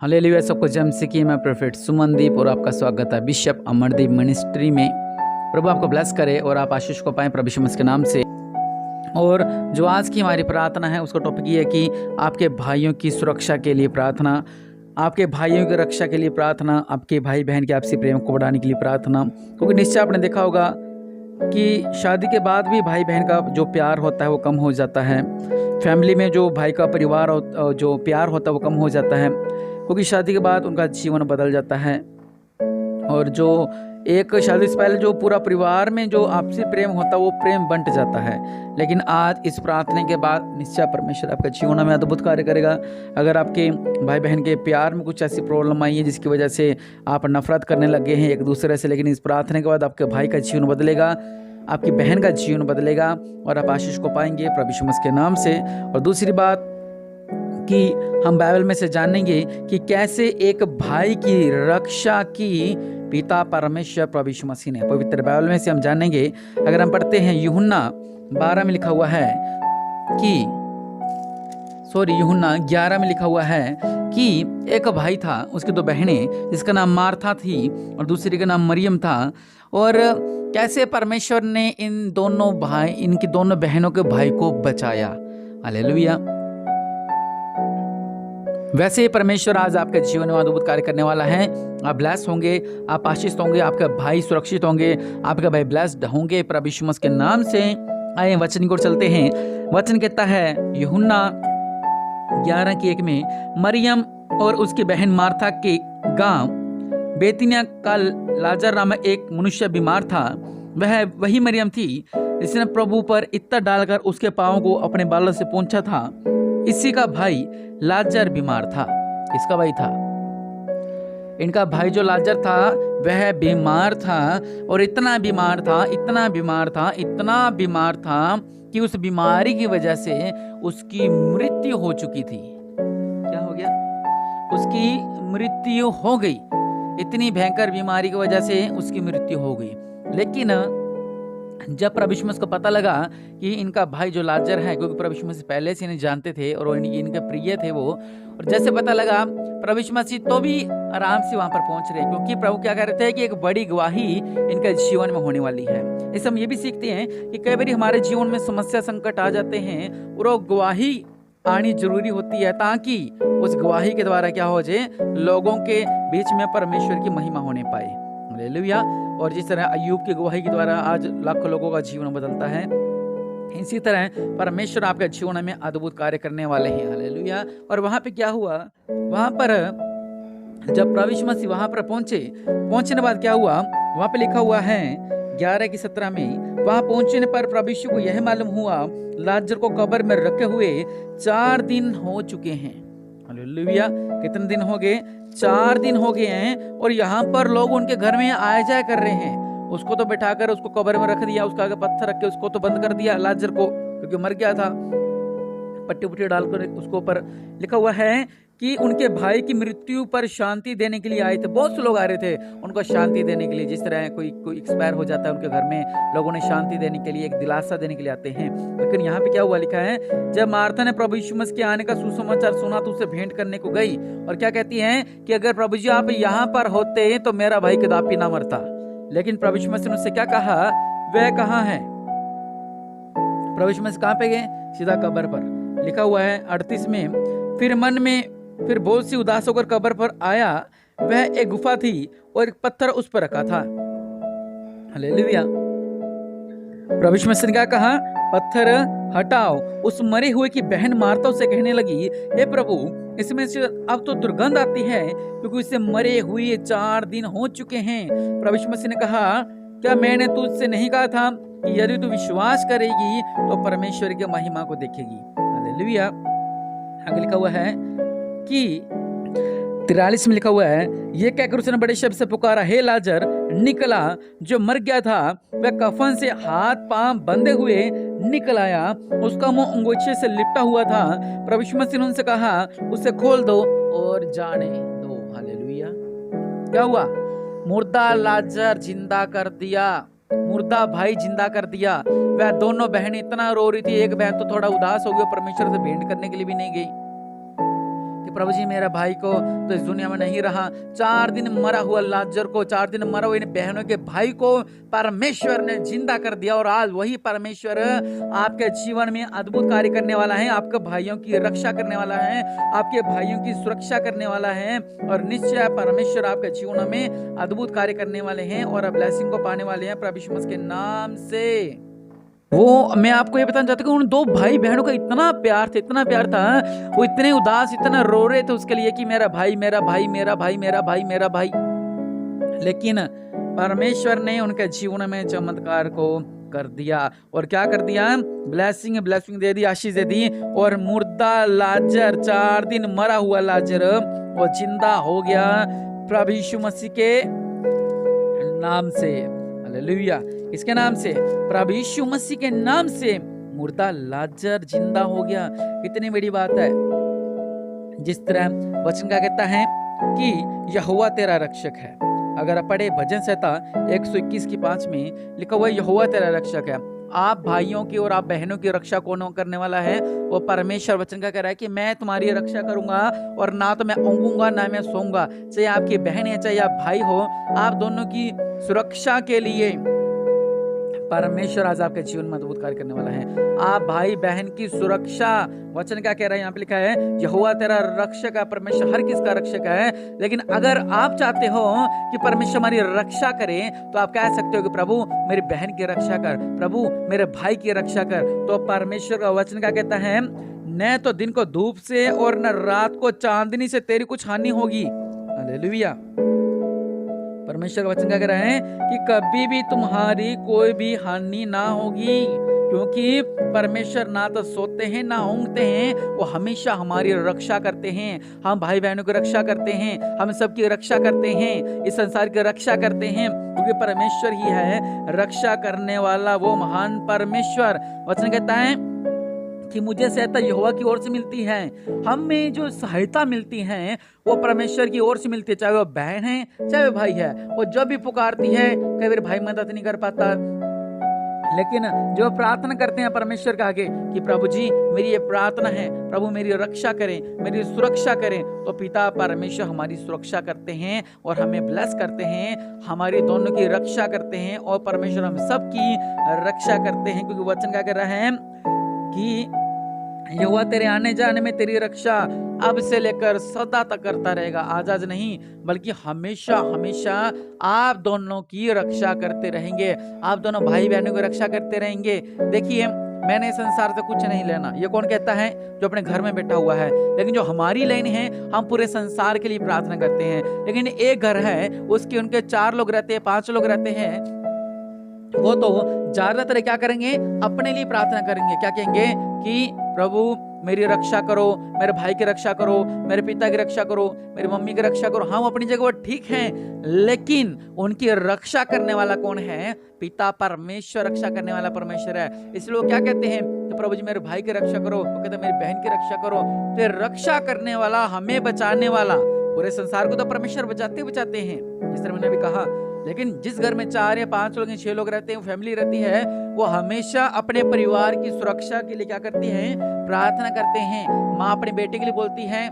Hallelujah. सबको जय मसीह की। मैं प्रोफेट सुमनदीप और आपका स्वागत है बिशप अमरदीप मिनिस्ट्री में। प्रभु आपको ब्लेस करे और आप आशीष को पाएं प्रभु यीशु मसीह के नाम से। और जो आज की हमारी प्रार्थना है उसका टॉपिक ये है कि आपके भाइयों की सुरक्षा के लिए प्रार्थना, आपके भाइयों की रक्षा के लिए प्रार्थना, आपके भाई बहन के आपसी प्रेम को बढ़ाने के लिए प्रार्थना। क्योंकि निश्चय आपने देखा होगा कि शादी के बाद भी भाई बहन का जो प्यार होता है वो कम हो जाता है। फैमिली में जो भाई का परिवार जो प्यार होता है वो कम हो जाता है, क्योंकि शादी के बाद उनका जीवन बदल जाता है। और जो एक शादी से पहले जो पूरा परिवार में जो आपसी प्रेम होता है वो प्रेम बंट जाता है। लेकिन आज इस प्रार्थना के बाद निश्चय परमेश्वर आपका जीवन में अद्भुत कार्य करेगा। अगर आपके भाई बहन के प्यार में कुछ ऐसी प्रॉब्लम आई है जिसकी वजह से आप नफरत करने लगे हैं एक दूसरे से, लेकिन इस प्रार्थना के बाद आपके भाई का जीवन बदलेगा, आपकी बहन का जीवन बदलेगा और आप आशीष को पाएंगे प्रभु यीशु मसीह के नाम से। और दूसरी बात कि हम बाइबल में से जानेंगे कि कैसे एक भाई की रक्षा की पिता परमेश्वर प्रभु यीशु मसीह ने। पवित्र बाइबल में से हम जानेंगे, अगर हम पढ़ते हैं यूहन्ना 12 में लिखा हुआ है कि यूहन्ना 11 में लिखा हुआ है कि एक भाई था, उसकी दो बहनें, जिसका नाम मार्था थी और दूसरी का नाम मरियम था। और कैसे परमेश्वर ने इनकी दोनों बहनों के भाई को बचाया। हालेलुया। वैसे ही परमेश्वर आज आपके जीवन में अद्भुत कार्य करने वाला है। आप ब्लेस्ड होंगे, आप आशीष होंगे, आपके भाई सुरक्षित होंगे, आपके भाई ब्लेस्ड होंगे प्रभु यीशु मसीह के नाम से। आइए वचन को चलते हैं। वचन कहता है यूहन्ना 11:1 में, मरियम और उसकी बहन मार्था के गांव बेतनिया का लाजर नामक एक मनुष्य बीमार था। वह वही मरियम थी जिसने प्रभु पर इत्तर डालकर उसके पांवों को अपने बालों से पोंछा था। इसी का भाई लाजर बीमार था। इसका भाई था, इनका भाई जो लाजर था वह बीमार था और इतना बीमार था कि उस बीमारी की वजह से उसकी मृत्यु हो चुकी थी। क्या हो गया? उसकी मृत्यु हो गई। इतनी भयंकर बीमारी की वजह से उसकी मृत्यु हो गई। लेकिन जब प्रभु यीशु मसीह को पता लगा कि इनका भाई जो लाजर है, क्योंकि प्रभु यीशु मसीह पहले से इन्हें जानते थे और इनके प्रिय थे वो, और जैसे पता लगा प्रभु यीशु मसीह तो भी आराम से वहां पर पहुंच रहे, क्योंकि प्रभु क्या कह रहे थे कि एक बड़ी गवाही इनके जीवन में होने वाली है। इस हम ये भी सीखते हैं कि कई बार हमारे जीवन में समस्या संकट आ जाते हैं और वो गवाही आनी जरूरी होती है, ताकि उस गवाही के द्वारा क्या हो जाए, लोगों के बीच में परमेश्वर की महिमा होने पाए। हालेलुया। और जिस तरह अय्यूब की गवाही के द्वारा आज लाखों लोगों का जीवन बदलता है, इसी तरह परमेश्वर आपके जीवन में अद्भुत कार्य करने वाले हैं। हालेलुया। और वहां पे क्या हुआ, वहां पर जब प्रभु यीशु मसीह वहां पर पहुंचने बाद क्या हुआ, वहां पे लिखा हुआ है 11:17 में, वहां पहुंचने पर प्रभु यीशु को यह मालूम हुआ लाजर को कब्र में रखे हुए 4 दिन हो चुके हैं। हालेलुया। कितने दिन हो गए? 4 दिन हो गए हैं। और यहाँ पर लोग उनके घर में आया जाया कर रहे हैं। उसको तो बैठाकर उसको कब्र में रख दिया, उसका आगे पत्थर रख के उसको तो बंद कर दिया लाजर को, क्योंकि मर गया था। पट्टी पुट्टी डालकर उसको ऊपर लिखा हुआ है कि उनके भाई की मृत्यु पर शांति देने के लिए आए थे। बहुत से लोग आ रहे थे उनको शांति देने के लिए। जिस तरह कोई एक्सपायर हो जाता है उनके घर में, लोगों ने शांति देने के लिए, एक दिलासा देने के लिए आते हैं। लेकिन यहाँ पे क्या हुआ, लिखा है जब मार्था ने प्रभु यीशु मसीह के आने का सुसमाचार सुना तो उसे भेंट करने को गई, और क्या कहती है कि अगर प्रभु जी आप यहाँ पर होते तो मेरा भाई कदापि ना मरता। लेकिन प्रभु यीशु मसीह ने उससे क्या कहा, वह कहाँ है? प्रभु यीशु मसीह कहाँ पे गए? सीधा कब्र पर। लिखा हुआ है 38 में, फिर बहुत सी उदास होकर कब्र पर आया। वह एक गुफा थी और एक पत्थर उस पर रखा था। हालेलुया। प्रभु यीशु मसीह ने क्या कहा, पत्थर हटाओ। उस मरे हुए की बहन मार्था से कहने लगी, हे प्रभु, इसमें से अब तो दुर्गंध आती है, क्योंकि इसे मरे हुए 4 दिन हो चुके हैं। प्रभु यीशु मसीह ने कहा, क्या मैंने तुझसे नहीं कहा था कि यदि तू विश्वास करेगी तो परमेश्वर की महिमा को देखेगी। हालेलुया। आगे लिखा हुआ है कि 43 में लिखा हुआ है, ये कहकर उसने बड़े शब्द से पुकारा, हे लाजर निकला। जो मर गया था वह कफन से हाथ पांव बंधे हुए निकल आया, उसका मुंह अंगोछे से लिपटा हुआ था। प्रभु यीशु मसीह ने उनसे कहा, उसे खोल दो और जाने दो। हालेलुया। क्या हुआ? मुर्दा लाजर जिंदा कर दिया, मुर्दा भाई जिंदा कर दिया। वह दोनों बहनें इतना रो रही थी। एक बहन तो थोड़ा उदास हो गई, परमेश्वर से भेंट करने के लिए भी नहीं गई कि प्रभु जी मेरा भाई को तो इस दुनिया में नहीं रहा, 4 दिन मरा हुआ लाजर को, 4 दिन मरा हुआ इन बहनों के भाई को परमेश्वर ने जिंदा कर दिया। और आज वही परमेश्वर आपके जीवन में अद्भुत कार्य करने वाला है, आपके भाइयों की रक्षा करने वाला है, आपके भाइयों की सुरक्षा करने वाला है। और निश्चय परमेश्वर आपके जीवन में अद्भुत कार्य करने वाले हैं और ब्लेसिंग को पाने वाले हैं प्रभु यीशु मसीह के नाम से। वो मैं आपको ये बताना चाहता हूँ उन 2 भाई बहनों का इतना प्यार था, इतना प्यार था, वो इतने उदास, इतना रो रहे थे उसके लिए कि मेरा भाई मेरा भाई मेरा भाई मेरा भाई मेरा भाई। लेकिन परमेश्वर ने उनके जीवन में चमत्कार को कर दिया। और क्या कर दिया? ब्लेसिंग दे दी, आशीष दे दी। और मुर्दा लाजर, 4 दिन मरा हुआ लाजर वो जिंदा हो गया प्रभु यीशु मसीह के नाम से। हालेलुया। इसके नाम से, प्रभु यीशु मसीह के नाम से मुर्दा लाजर जिंदा हो गया। कितनी बड़ी बात है। जिस तरह वचन का कहता है कि यहोवा तेरा रक्षक है। अगर आप पढ़े भजन संहिता 121 की 5 में लिखा हुआ है यहोवा तेरा रक्षक है। आप भाइयों की और आप बहनों की रक्षा कौन करने वाला है? वो परमेश्वर। वचन का कह रहा है कि मैं तुम्हारी रक्षा करूंगा और ना तो मैं ऊँगूंगा ना मैं सोऊंगा। चाहे आपकी बहन है चाहे आप भाई हो, आप दोनों की सुरक्षा के लिए परमेश्वर आज आपके जीवन में अद्भुत कार्य करने वाला है। आप भाई बहन की सुरक्षा, वचन क्या कह रहा है? यहाँ पे लिखा है यहोवा तेरा रक्षक है। परमेश्वर हर किसका रक्षक है। लेकिन अगर आप चाहते हो कि परमेश्वर हमारी रक्षा करे तो आप कह सकते हो कि प्रभु मेरी बहन की रक्षा कर, प्रभु मेरे भाई की रक्षा कर। तो परमेश्वर का वचन क्या कहता है? न तो दिन को धूप से और न रात को चांदनी से तेरी कुछ हानि होगी। हालेलुया। परमेश्वर का वचन क्या कह रहा है कि कभी भी तुम्हारी कोई भी हानि ना होगी, क्योंकि परमेश्वर ना तो सोते हैं ना ऊँघते हैं, वो हमेशा हमारी रक्षा करते हैं। हम भाई बहनों की रक्षा करते हैं, हम सबकी रक्षा करते हैं, इस संसार की रक्षा करते हैं, क्योंकि परमेश्वर ही है रक्षा करने वाला, वो महान परमेश्वर। वचन कहता है कि मुझे सहायता यहोवा की ओर से मिलती है। हमें जो सहायता मिलती है वो परमेश्वर की ओर से मिलती है, चाहे वो बहन है चाहे वो भाई है। वो जब भी पुकारती है, कई बार भाई मदद नहीं कर पाता, लेकिन जो प्रार्थना करते हैं परमेश्वर के आगे कि प्रभु जी मेरी ये प्रार्थना है, प्रभु मेरी रक्षा करें, मेरी सुरक्षा करें, तो पिता परमेश्वर हमारी सुरक्षा करते हैं और हमें ब्लेस करते हैं, हमारी दोनों की रक्षा करते हैं और परमेश्वर हम सबकी रक्षा करते हैं। क्योंकि वचन क्या कह रहा है कि यहोवा तेरे आने जाने में तेरी रक्षा अब से लेकर सदा तक करता रहेगा। आज नहीं बल्कि हमेशा हमेशा आप दोनों की रक्षा करते रहेंगे, आप दोनों भाई बहनों की रक्षा करते रहेंगे। देखिए मैंने संसार से कुछ नहीं लेना, ये कौन कहता है? जो अपने घर में बैठा हुआ है। लेकिन जो हमारी लाइन है, हम पूरे संसार के लिए प्रार्थना करते हैं। लेकिन एक घर है, उसके उनके 4 लोग रहते हैं, 5 लोग रहते हैं, वो तो ज्यादातर क्या करेंगे? अपने लिए प्रार्थना करेंगे। क्या कहेंगे कि प्रभु मेरी रक्षा करो, मेरे भाई की रक्षा करो, मेरे पिता की रक्षा करो, मेरी मम्मी की रक्षा करो। हम अपनी जगह ठीक हैं, लेकिन उनकी रक्षा करने वाला कौन है? पिता परमेश्वर रक्षा करने वाला परमेश्वर है। इसलिए वो क्या कहते हैं कि प्रभु जी मेरे भाई की रक्षा करो, वो कहते हैं मेरी बहन की रक्षा करो। तो रक्षा करने वाला, हमें बचाने वाला, पूरे संसार को तो परमेश्वर बचाते हैं, जिस तरह मैंने भी कहा। लेकिन जिस घर में 4 या 5 लोग 6 लोग रहते हैं, फैमिली रहती है, वो हमेशा अपने परिवार की सुरक्षा के लिए क्या करती है? प्रार्थना करते हैं। माँ अपने बेटे के लिए बोलती है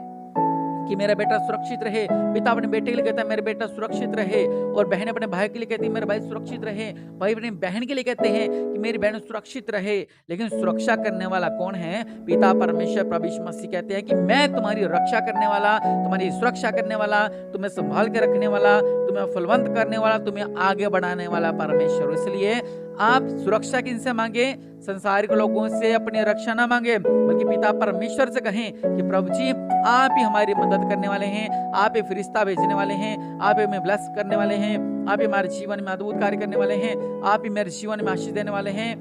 कि मेरा बेटा सुरक्षित रहे, पिता अपने बेटे के लिए कहता है मेरे बेटा सुरक्षित रहे, और बहन अपने भाई के लिए कहती है मेरे भाई सुरक्षित रहे, भाई अपनी बहन के लिए कहते हैं कि मेरी बहन सुरक्षित रहे। लेकिन सुरक्षा करने वाला कौन है? पिता परमेश्वर प्रभु यीशु मसीह कहते हैं कि मैं तुम्हारी रक्षा करने वाला, तुम्हारी सुरक्षा करने वाला, तुम्हें संभाल के रखने वाला, तुम्हें फलवंत करने वाला, तुम्हें आगे बढ़ाने वाला परमेश्वर। इसलिए आप सुरक्षा किनसे मांगे? संसारिक लोगों से अपनी रक्षा ना मांगे, बल्कि पिता परमेश्वर से कहें कि प्रभु जी आप ही हमारी मदद करने वाले हैं, आप ही फरिश्ता भेजने वाले हैं, आप ही हमें ब्लेस करने वाले हैं, आप ही हमारे जीवन में अद्भुत कार्य करने वाले हैं, आप ही मेरे जीवन में आशीष देने वाले हैं।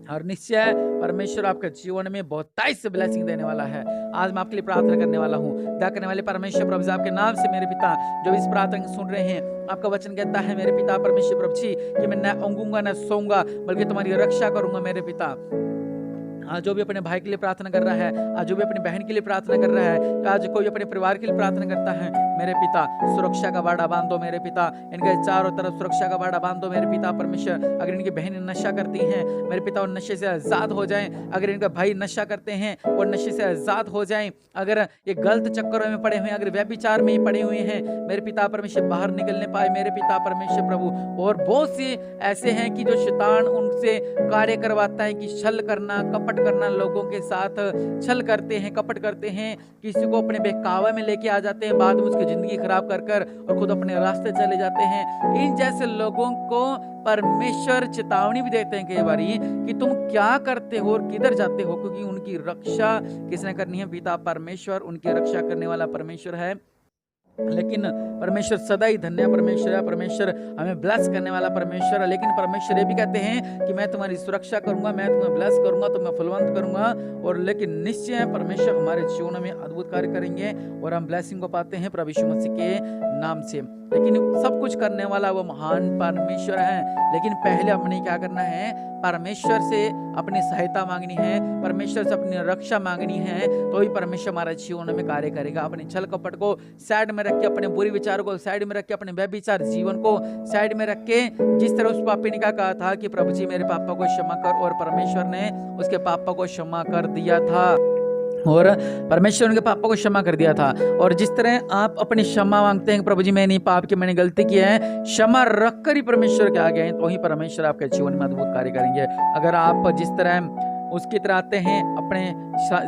और निश्चय परमेश्वर आपके जीवन में बहुतायत से ब्लेसिंग देने वाला है। आज मैं आपके लिए प्रार्थना करने वाला हूँ। दया करने वाले परमेश्वर प्रभु जी आपके नाम से मेरे पिता जो इस प्रार्थना सुन रहे हैं, आपका वचन कहता है मेरे पिता परमेश्वर प्रभु जी कि मैं न ऊँगूंगा न सोऊंगा, बल्कि तुम्हारी रक्षा करूंगा मेरे पिता। आज जो भी अपने भाई के लिए प्रार्थना कर रहा है, आज जो भी अपनी बहन के लिए प्रार्थना कर रहा है, आज कोई अपने परिवार के लिए प्रार्थना करता है, मेरे पिता सुरक्षा का बाड़ा बांध दो, मेरे पिता इनके चारों तरफ सुरक्षा का बाड़ा बांध दो, मेरे पिता परमेश्वर। अगर इनकी बहन नशा करती हैं, मेरे पिता उन नशे से आजाद हो जाएं। अगर इनका भाई नशा करते हैं और नशे से आजाद हो जाएं। अगर ये गलत चक्करों में पड़े हुए हैं, अगर व्यभिचार में ही पड़े हुए हैं, मेरे पिता परमेश्वर बाहर निकलने पाए, मेरे पिता परमेश्वर प्रभु। और बहुत से ऐसे हैं कि जो शैतान उनसे कार्य करवाता है कि छल करना, कपट करना, लोगों के साथ छल करते हैं, कपट करते हैं, किसी को अपने बहकावे में लेके आ जाते हैं, बाद में उसकी जिंदगी खराब कर कर और खुद अपने रास्ते चले जाते हैं। इन जैसे लोगों को परमेश्वर चेतावनी भी देते हैं कई बारी कि तुम क्या करते हो और किधर जाते हो, क्योंकि उनकी रक्षा किसने करनी है? पिता परमेश्वर उनकी रक्षा करने वाला परमेश्वर है। लेकिन परमेश्वर सदा ही धन्य परमेश्वर है, परमेश्वर हमें ब्लेस करने वाला परमेश्वर है। लेकिन परमेश्वर ये भी कहते हैं कि मैं तुम्हारी सुरक्षा करूंगा, मैं तुम्हें ब्लेस करूंगा, तुम्हें फलवंत करूंगा। और लेकिन निश्चय परमेश्वर हमारे जीवन में अद्भुत कार्य करेंगे और हम ब्लेसिंग को पाते हैं प्रभु यीशु मसीह के नाम से। लेकिन सब कुछ करने वाला वो महान परमेश्वर है। लेकिन पहले हमने क्या करना है? परमेश्वर से अपनी सहायता मांगनी है, परमेश्वर से अपनी रक्षा मांगनी है, तो ही परमेश्वर हमारे जीवन में कार्य करेगा। अपने छल कपट को साइड में रख के, अपने बुरे विचारों को साइड में रख के, अपने व्यभिचार जीवन को साइड में रख के, जिस तरह उस पापी ने क्या कहा था कि प्रभु जी मेरे पापा को क्षमा कर, और परमेश्वर ने उसके पापा को क्षमा कर दिया था, और परमेश्वर उनके पापा को क्षमा कर दिया था। और जिस तरह आप अपनी क्षमा मांगते हैं, प्रभु जी मैंने पाप की, मैंने गलती की है, क्षमा रखकर ही परमेश्वर के आगे हैं, तो ही परमेश्वर आपके जीवन में अद्भुत कार्य करेंगे। अगर आप जिस तरह उसकी तरह आते हैं, अपने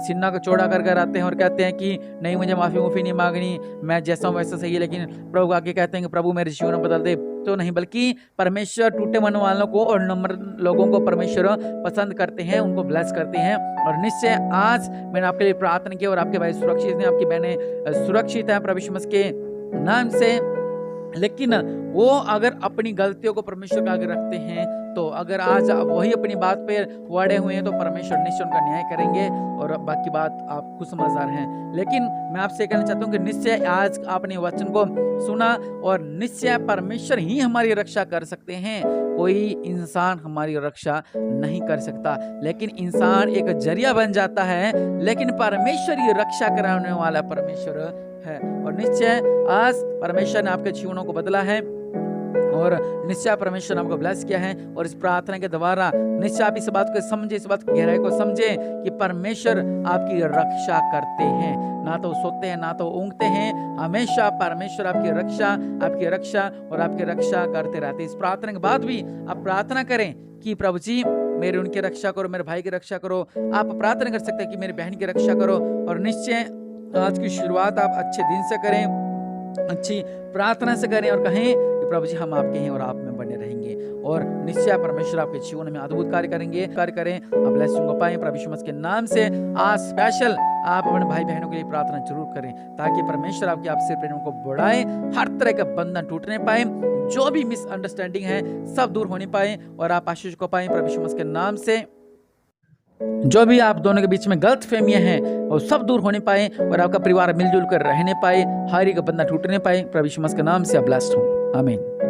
सीना को चौड़ा कर कर आते हैं और कहते हैं कि नहीं मुझे माफ़ी नहीं मांगनी, मैं जैसा हूँ वैसा सही है, लेकिन प्रभु आगे कहते हैं कि प्रभु मेरे जीवन में बदल दे, तो नहीं, बल्कि परमेश्वर टूटे मन वालों को और नम्र लोगों को परमेश्वर पसंद करते हैं, उनको ब्लेस करते हैं। और निश्चय आज मैंने आपके लिए प्रार्थना की और आपके भाई सुरक्षित हैं, आपकी बहनें सुरक्षित हैं प्रभु यीशु मसीह के नाम से। लेकिन वो अगर अपनी गलतियों को परमेश्वर के आगे रखते हैं, तो अगर आज वही अपनी बात पे अड़े हुए हैं, तो परमेश्वर निश्चय उनका न्याय करेंगे। और बाकी बात आप खुद समझदार हैं। लेकिन मैं आपसे कहना चाहता हूँ कि निश्चय आज आपने वचन को सुना, और निश्चय परमेश्वर ही हमारी रक्षा कर सकते हैं, कोई इंसान हमारी रक्षा नहीं कर सकता। लेकिन इंसान एक जरिया बन जाता है, लेकिन परमेश्वर ही रक्षा कराने वाला परमेश्वर है। और निश्चय आज परमेश्वर ने आपके जीवनों को बदला है, और निश्चय परमेश्वर ने आपको ब्लेस किया है। और इस प्रार्थना के द्वारा निश्चय आप इस बात को समझे, इस बात की गहराई को समझे कि परमेश्वर आपकी रक्षा करते हैं, ना तो सोते हैं ना तो ऊँगते हैं, हमेशा परमेश्वर आपकी रक्षा और आपकी रक्षा करते रहते हैं। इस प्रार्थना के बाद भी आप प्रार्थना करें कि प्रभु जी मेरे उनकी रक्षा करो, मेरे भाई की रक्षा करो। आप प्रार्थना कर सकते हैं कि मेरी बहन की रक्षा करो। और निश्चय आज की शुरुआत आप अच्छे दिन से करें, अच्छी प्रार्थना से करें, और कहें कि प्रभु जी हम आपके हैं और आप में बने रहेंगे। और निश्चय परमेश्वर आपके जीवन में अद्भुत कार्य करेंगे, कार्य करें, आप ब्लेसिंग को पाएं प्रभु यीशु मसीह के नाम से। आज स्पेशल आप अपने भाई बहनों के लिए प्रार्थना जरूर करें, ताकि परमेश्वर आपके आपसे प्रेम को बढ़ाए, हर तरह का बंधन टूटने पाए, जो भी मिसअंडरस्टैंडिंग है सब दूर होने पाए, और आप आशीष को पाएं प्रभु यीशु मसीह के नाम से। जो भी आप दोनों के बीच में गलत फहमियां हैं वो सब दूर होने पाए, और आपका परिवार मिलजुल कर रहने पाए, हर एक बंधन टूटने पाए। प्रभु यीशु मसीह के नाम से आप ब्लेस्ड हो, आमीन।